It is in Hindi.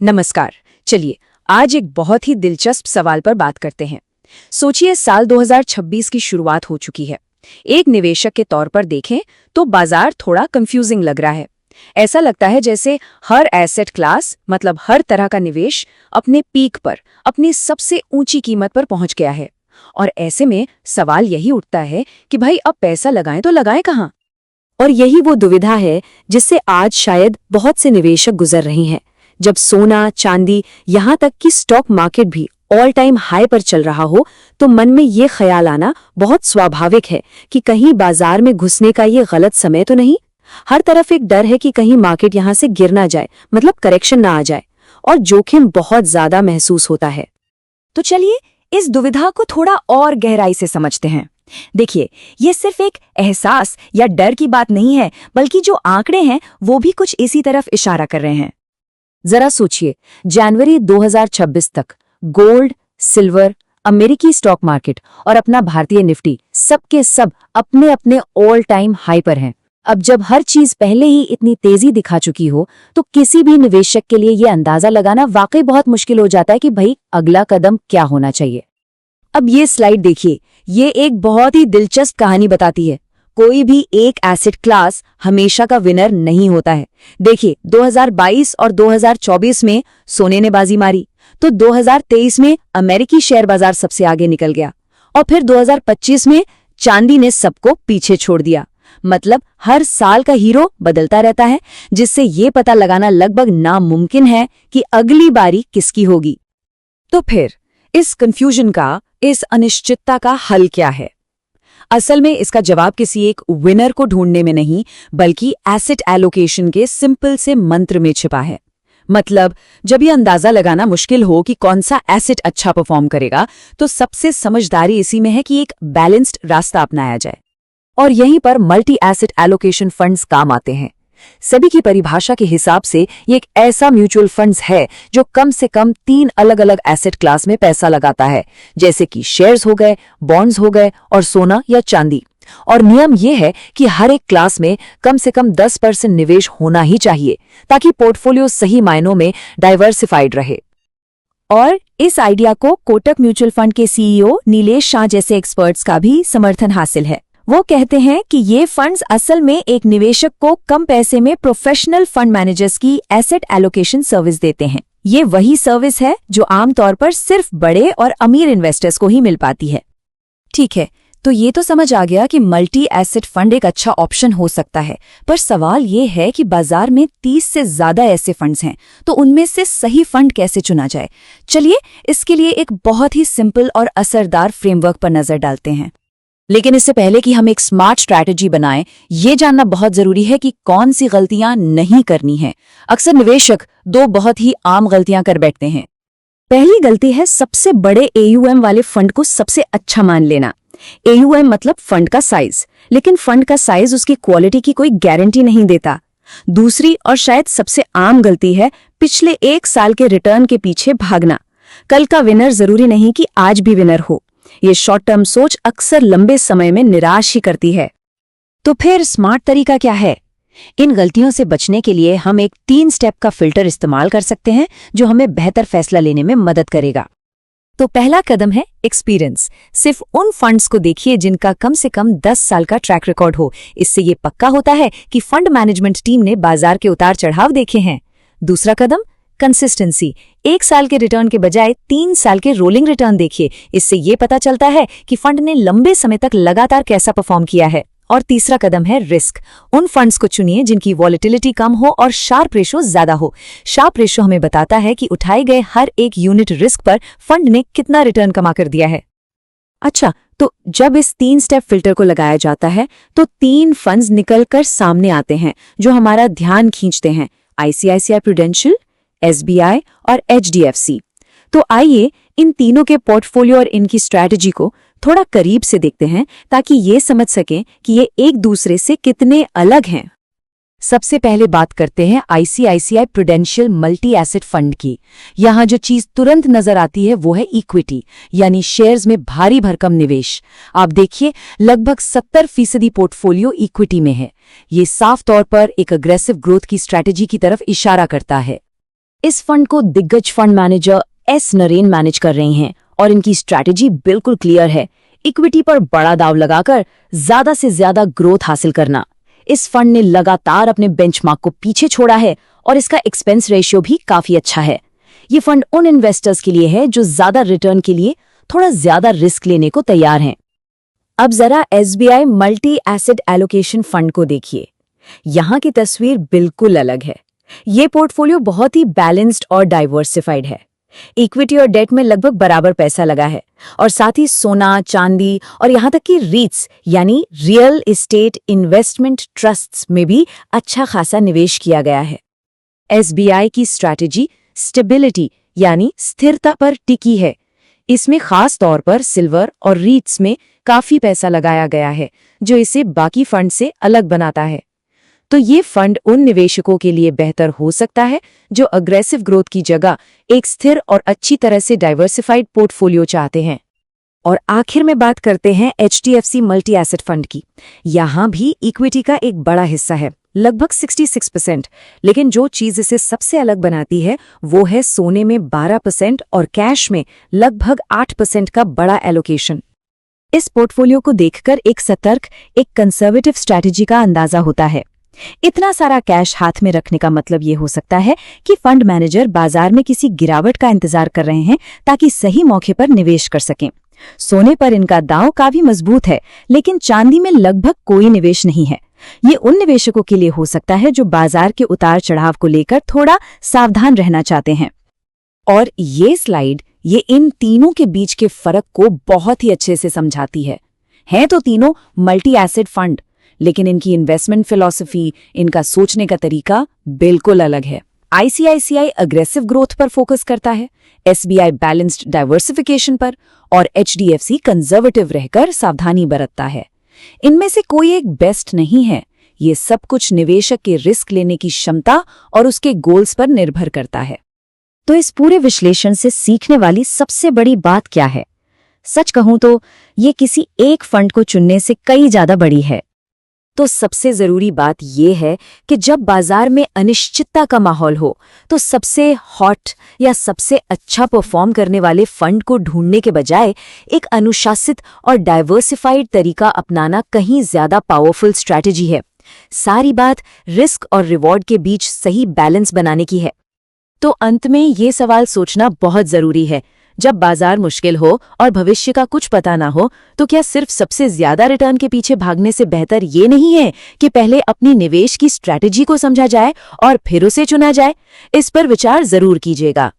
नमस्कार। चलिए आज एक बहुत ही दिलचस्प सवाल पर बात करते हैं। सोचिए साल 2026 की शुरुआत हो चुकी है। एक निवेशक के तौर पर देखें तो बाजार थोड़ा कंफ्यूजिंग लग रहा है। ऐसा लगता है जैसे हर एसेट क्लास मतलब हर तरह का निवेश अपने पीक पर, अपनी सबसे ऊंची कीमत पर पहुंच गया है। और ऐसे में सवाल यही उठता है कि भाई अब पैसा लगाएं तो लगाएं कहां? और यही वो दुविधा है जिससे आज शायद बहुत से निवेशक गुजर रहे हैं। जब सोना, चांदी, यहाँ तक कि स्टॉक मार्केट भी ऑल टाइम हाई पर चल रहा हो, तो मन में ये ख्याल आना बहुत स्वाभाविक है कि कहीं बाजार में घुसने का ये गलत समय तो नहीं। हर तरफ एक डर है कि कहीं मार्केट यहाँ से गिर ना जाए, मतलब करेक्शन ना आ जाए, और जोखिम बहुत ज्यादा महसूस होता है। तो चलिए इस दुविधा को थोड़ा और गहराई से समझते हैं। देखिए, ये सिर्फ एक एहसास या डर की बात नहीं है, बल्कि जो आंकड़े हैं वो भी कुछ इसी तरफ इशारा कर रहे हैं। जरा सोचिए, जनवरी 2026 तक गोल्ड, सिल्वर, अमेरिकी स्टॉक मार्केट और अपना भारतीय निफ्टी सबके सब अपने अपने ऑल टाइम हाई पर हैं। अब जब हर चीज पहले ही इतनी तेजी दिखा चुकी हो, तो किसी भी निवेशक के लिए ये अंदाजा लगाना वाकई बहुत मुश्किल हो जाता है कि भाई अगला कदम क्या होना चाहिए। अब ये स्लाइड देखिए, ये एक बहुत ही दिलचस्प कहानी बताती है। कोई भी एक एसेट क्लास हमेशा का विनर नहीं होता है। देखिए, 2022 और 2024 में सोने ने बाजी मारी, तो 2023 में अमेरिकी शेयर बाजार सबसे आगे निकल गया, और फिर 2025 में चांदी ने सबको पीछे छोड़ दिया। मतलब हर साल का हीरो बदलता रहता है, जिससे ये पता लगाना लगभग नामुमकिन है कि अगली बारी किसकी होगी। तो फिर इस कंफ्यूजन का, इस अनिश्चितता का हल क्या है? असल में इसका जवाब किसी एक विनर को ढूंढने में नहीं, बल्कि एसेट एलोकेशन के सिंपल से मंत्र में छिपा है। मतलब जब ये अंदाजा लगाना मुश्किल हो कि कौन सा एसेट अच्छा परफॉर्म करेगा, तो सबसे समझदारी इसी में है कि एक बैलेंस्ड रास्ता अपनाया जाए। और यहीं पर मल्टी एसेट एलोकेशन फंड्स काम आते हैं। सभी की परिभाषा के हिसाब से ये एक ऐसा म्यूचुअल फंड्स है जो कम से कम 3 अलग अलग एसेट क्लास में पैसा लगाता है, जैसे कि शेयर्स हो गए, बॉन्ड्स हो गए और सोना या चांदी। और नियम ये है कि हर एक क्लास में कम से कम 10% निवेश होना ही चाहिए, ताकि पोर्टफोलियो सही मायनों में डाइवर्सिफाइड रहे। और इस आइडिया को कोटक म्यूचुअल फंड के सीईओ नीलेश शाह जैसे एक्सपर्ट्स का भी समर्थन हासिल है। वो कहते हैं कि ये फंड्स असल में एक निवेशक को कम पैसे में प्रोफेशनल फंड मैनेजर्स की एसेट एलोकेशन सर्विस देते हैं। ये वही सर्विस है जो आमतौर पर सिर्फ बड़े और अमीर इन्वेस्टर्स को ही मिल पाती है। ठीक है, तो ये तो समझ आ गया कि मल्टी एसेट फंड एक अच्छा ऑप्शन हो सकता है, पर सवाल ये है कि बाजार में 30 से ज्यादा ऐसे फंड्स हैं, तो उनमें से सही फंड कैसे चुना जाए? चलिए इसके लिए एक बहुत ही सिंपल और असरदार फ्रेमवर्क पर नजर डालते हैं। लेकिन इससे पहले कि हम एक स्मार्ट स्ट्रैटेजी बनाएं, ये जानना बहुत जरूरी है कि कौन सी गलतियां नहीं करनी है। अक्सर निवेशक 2 बहुत ही आम गलतियां कर बैठते हैं। पहली गलती है सबसे बड़े एयूएम वाले फंड को सबसे अच्छा मान लेना। एयूएम मतलब फंड का साइज, लेकिन फंड का साइज उसकी क्वालिटी की कोई गारंटी नहीं देता। दूसरी और शायद सबसे आम गलती है पिछले 1 साल के रिटर्न के पीछे भागना। कल का विनर जरूरी नहीं कि आज भी विनर हो। ये शॉर्ट टर्म सोच अक्सर लंबे समय में निराश ही करती है। तो फिर स्मार्ट तरीका क्या है? इन गलतियों से बचने के लिए हम एक 3 स्टेप का फिल्टर इस्तेमाल कर सकते हैं, जो हमें बेहतर फैसला लेने में मदद करेगा। तो पहला कदम है एक्सपीरियंस। सिर्फ उन फंड्स को देखिए जिनका कम से कम 10 साल का ट्रैक रिकॉर्ड हो। इससे ये पक्का होता है कि फंड मैनेजमेंट टीम ने बाजार के उतार चढ़ाव देखे हैं। दूसरा कदम कंसिस्टेंसी। 1 साल के रिटर्न के बजाय 3 साल के रोलिंग रिटर्न देखिए। इससे ये पता चलता है कि फंड ने लंबे समय तक लगातार कैसा परफॉर्म किया है। और तीसरा कदम है रिस्क। उन फंड्स को चुनिए जिनकी वॉलेटिलिटी कम हो और शार्प रेशो ज्यादा हो। शार्प रेशो हमें बताता है कि उठाए गए हर एक यूनिट रिस्क पर फंड ने कितना रिटर्न कमा कर दिया है। अच्छा, तो जब इस 3 स्टेप फिल्टर को लगाया जाता है, तो 3 फंड्स निकलकर सामने आते हैं जो हमारा ध्यान खींचते हैं: आईसीआईसीआई प्रूडेंशियल, एसबीआई और एचडीएफसी। तो आइए इन तीनों के पोर्टफोलियो और इनकी स्ट्रैटेजी को थोड़ा करीब से देखते हैं, ताकि ये समझ सकें कि ये एक दूसरे से कितने अलग हैं। सबसे पहले बात करते हैं ICICI prudential multi asset fund की। यहाँ जो चीज तुरंत नजर आती है वो है इक्विटी, यानी शेयर्स में भारी भरकम निवेश। आप देखिए, लगभग 70% पोर्टफोलियो इक्विटी में है। ये साफ तौर पर एक अग्रेसिव ग्रोथ की स्ट्रैटेजी की तरफ इशारा करता है। इस फंड को दिग्गज fund manager S Naren manage कर रही हैं और इनकी स्ट्रैटेजी बिल्कुल क्लियर है, इक्विटी पर बड़ा दाव लगाकर ज्यादा से ज्यादा ग्रोथ हासिल करना। इस फंड ने लगातार अपने बेंचमार्क को पीछे छोड़ा है और इसका एक्सपेंस रेशियो भी काफी अच्छा है। ये फंड उन इन्वेस्टर्स के लिए है जो ज्यादा रिटर्न के लिए थोड़ा ज्यादा रिस्क लेने को तैयार हैं। अब जरा SBI multi asset allocation fund को देखिए। यहाँ की तस्वीर बिल्कुल अलग है। ये पोर्टफोलियो बहुत ही बैलेंस्ड और डाइवर्सिफाइड है। इक्विटी और डेट में लगभग बराबर पैसा लगा है और साथ ही सोना, चांदी और यहाँ तक कि रीट्स यानी रियल एस्टेट इन्वेस्टमेंट ट्रस्ट्स में भी अच्छा खासा निवेश किया गया है। SBI की स्ट्रैटेजी स्टेबिलिटी यानी स्थिरता पर टिकी है। इसमें खास तौर पर सिल्वर और रीट्स में काफी पैसा लगाया गया है, जो इसे बाकी फंड से अलग बनाता है। तो ये फंड उन निवेशकों के लिए बेहतर हो सकता है जो अग्रेसिव ग्रोथ की जगह एक स्थिर और अच्छी तरह से डाइवर्सिफाइड पोर्टफोलियो चाहते हैं। और आखिर में बात करते हैं HDFC मल्टी एसेट फंड की। यहाँ भी इक्विटी का एक बड़ा हिस्सा है, लगभग 66%, लेकिन जो चीज इसे सबसे अलग बनाती है वो है सोने में 12% और कैश में लगभग 8% का बड़ा एलोकेशन। इस पोर्टफोलियो को देखकर एक सतर्क, एक कंजर्वेटिव स्ट्रैटेजी का अंदाजा होता है। इतना सारा कैश हाथ में रखने का मतलब ये हो सकता है कि फंड मैनेजर बाजार में किसी गिरावट का इंतजार कर रहे हैं ताकि सही मौके पर निवेश कर सकें। सोने पर इनका दांव काफी मजबूत है, लेकिन चांदी में लगभग कोई निवेश नहीं है। ये उन निवेशकों के लिए हो सकता है जो बाजार के उतार चढ़ाव को लेकर थोड़ा सावधान रहना चाहते हैं। और ये स्लाइड ये इन तीनों के बीच के फर्क को बहुत ही अच्छे से समझाती है। हैं तो तीनों मल्टी एसेट फंड, लेकिन इनकी इन्वेस्टमेंट फिलॉसफी, इनका सोचने का तरीका बिल्कुल अलग है। ICICI अग्रेसिव ग्रोथ पर फोकस करता है, SBI बैलेंस्ड डाइवर्सिफिकेशन पर और HDFC कंजर्वेटिव रहकर सावधानी बरतता है। इनमें से कोई एक बेस्ट नहीं है। ये सब कुछ निवेशक के रिस्क लेने की क्षमता और उसके गोल्स पर निर्भर करता है। तो इस पूरे विश्लेषण से सीखने वाली सबसे बड़ी बात क्या है? सच कहूं तो ये किसी एक फंड को चुनने से कई ज्यादा बड़ी है। तो सबसे जरूरी बात यह है कि जब बाजार में अनिश्चितता का माहौल हो तो सबसे हॉट या सबसे अच्छा परफॉर्म करने वाले फंड को ढूंढने के बजाय एक अनुशासित और डाइवर्सिफाइड तरीका अपनाना कहीं ज्यादा पावरफुल स्ट्रैटेजी है। सारी बात रिस्क और रिवॉर्ड के बीच सही बैलेंस बनाने की है। तो अंत में ये सवाल सोचना बहुत जरूरी है, जब बाजार मुश्किल हो और भविष्य का कुछ पता ना हो तो क्या सिर्फ सबसे ज्यादा रिटर्न के पीछे भागने से बेहतर ये नहीं है कि पहले अपनी निवेश की स्ट्रैटेजी को समझा जाए और फिर उसे चुना जाए? इस पर विचार जरूर कीजिएगा।